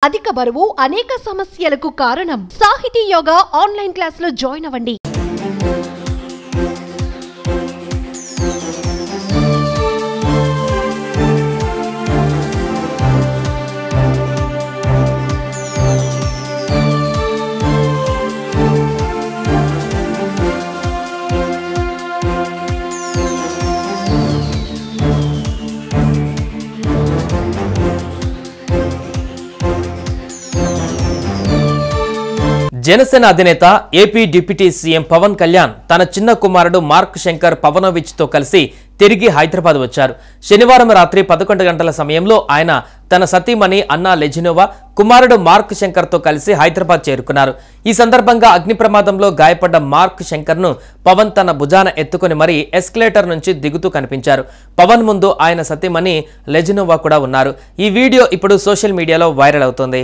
అధిక బరువు అనేక సమస్యలకు కారణం. సాహితీ యోగా ఆన్లైన్ క్లాసులో జాయిన్ అవ్వండి. జనసేన అధినేత AP deputy CM Pawan Kalyan తన చిన్న కుమారుడు మార్క్ శంకర్ పవనోవిచ్ తో కలిసి తిరిగి హైదరాబాద్ వచ్చారు. శనివారం రాత్రి 11 గంటల సమయంలో ఆయన తన సతీమణి అన్నా లెజినోవా, కుమారుడు మార్క్ శంకర్ తో కలిసి హైదరాబాద్ చేరుకున్నారు. ఈ సందర్భంగా అగ్ని ప్రమాదంలో గాయపడ్డ మార్క్ శంకర్ ను పవన్ తన భుజాన ఎత్తుకొని మరీ ఎస్కలేటర్ నుంచి దిగుతూ కనిపించారు. పవన్ ముందు ఆయన సతీమణి లెజినోవా కూడా ఉన్నారు. ఈ వీడియో ఇప్పుడు సోషల్ మీడియాలో వైరల్ అవుతోంది.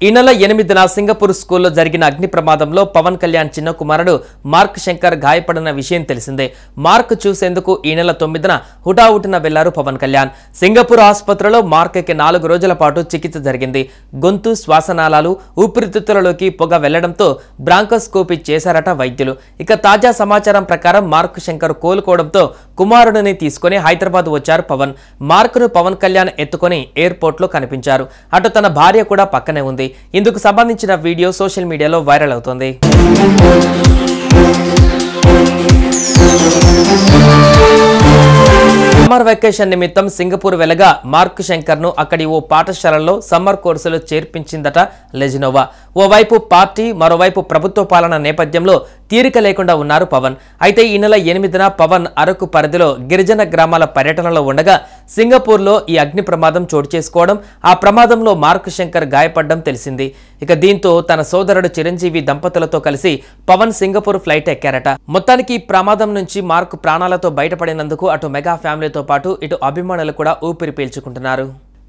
ఈ నెల 8న సింగపూర్ స్కూల్లో జరిగిన అగ్ని ప్రమాదంలో పవన్ కళ్యాణ్ చిన్న కుమారుడు మార్క్ శంకర్ గాయపడిన విషయం తెలిసిందే. మార్క్ చూసేందుకు ఈ నెల 9న హుటాహుటిన వెళ్లారు పవన్ కళ్యాణ్. సింగపూర్ ఆసుపత్రిలో మార్క్కి 4 రోజుల పాటు చికిత్స జరిగింది. గొంతు, శ్వాసనాళాలు, ఊపిరితిత్తులలోకి పొగ వెళ్లడంతో బ్రాంకోస్కోపీ చేశారట వైద్యులు. ఇక తాజా సమాచారం ప్రకారం మార్క్ శంకర్ కోలుకోవడంతో కుమారుడిని తీసుకుని హైదరాబాద్ వచ్చారు పవన్. మార్క్ను పవన్ కళ్యాణ్ ఎత్తుకొని ఎయిర్పోర్ట్ లో కనిపించారు. అటు తన భార్య కూడా పక్కనే ఉంది. ఇందుకు సంబంధించిన వీడియో సోషల్ మీడియాలో వైరల్ అవుతోంది. సమ్మర్ వెకేషన్ నిమిత్తం సింగపూర్ వెళ్లగా మార్క్ శంకర్ ను అక్కడి ఓ పాఠశాలలో సమ్మర్ కోర్సులో చేర్పించిందట లెజినోవా. ఓవైపు పార్టీ, మరోవైపు ప్రభుత్వ పాలన నేపథ్యంలో తీరిక లేకుండా ఉన్నారు పవన్. అయితే ఈ నెల 8న పవన్ అరకు పరిధిలో గిరిజన గ్రామాల పర్యటనలో ఉండగా సింగపూర్లో ఈ అగ్ని ప్రమాదం చోటు చేసుకోవడం, ఆ ప్రమాదంలో మార్క్ శంకర్ గాయపడడం తెలిసింది. ఇక దీంతో తన సోదరుడు చిరంజీవి దంపతులతో కలిసి పవన్ సింగపూర్ ఫ్లైట్ ఎక్కారట. మొత్తానికి ఈ ప్రమాదం నుంచి మార్క్ ప్రాణాలతో బయటపడినందుకు అటు మెగా ఫ్యామిలీతో పాటు ఇటు అభిమానులు కూడా ఊపిరి పీల్చుకుంటున్నారు.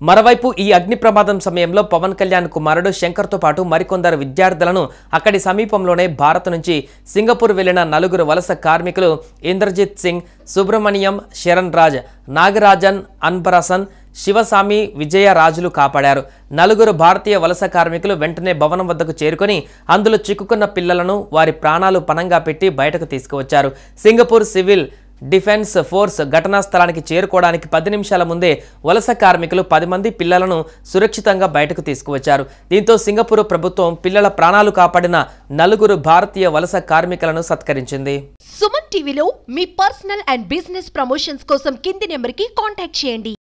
మరోవైపు ఈ అగ్ని ప్రమాదం సమయంలో పవన్ కళ్యాణ్ కుమారుడు శంకర్తో పాటు మరికొందరు విద్యార్థులను అక్కడి సమీపంలోనే భారత్ నుంచి సింగపూర్ వెళ్లిన 4 వలస కార్మికులు ఇంద్రజిత్ సింగ్, సుబ్రమణియం, శరణ్ రాజ్, నాగరాజన్, అన్బరసన్, శివసామి, విజయరాజులు కాపాడారు. 4 భారతీయ వలస కార్మికులు వెంటనే భవనం వద్దకు చేరుకొని అందులో చిక్కుకున్న పిల్లలను వారి ప్రాణాలు పణంగా పెట్టి బయటకు తీసుకువచ్చారు. సింగపూర్ సివిల్ డిఫెన్స్ ఫోర్స్ ఘటనా స్థలానికి చేరుకోవడానికి 10 నిమిషాల ముందే వలస కార్మికులు 10 మంది పిల్లలను సురక్షితంగా బయటకు తీసుకువచ్చారు. దీంతో సింగపూర్ ప్రభుత్వం పిల్లల ప్రాణాలు కాపాడిన 4 భారతీయ వలస కార్మికులను సత్కరించింది. సుమన్ టీవీలో మీ పర్సనల్ అండ్ బిజినెస్ ప్రమోషన్స్ కోసం కింది నెంబర్కి కాంటాక్ట్ చేయండి.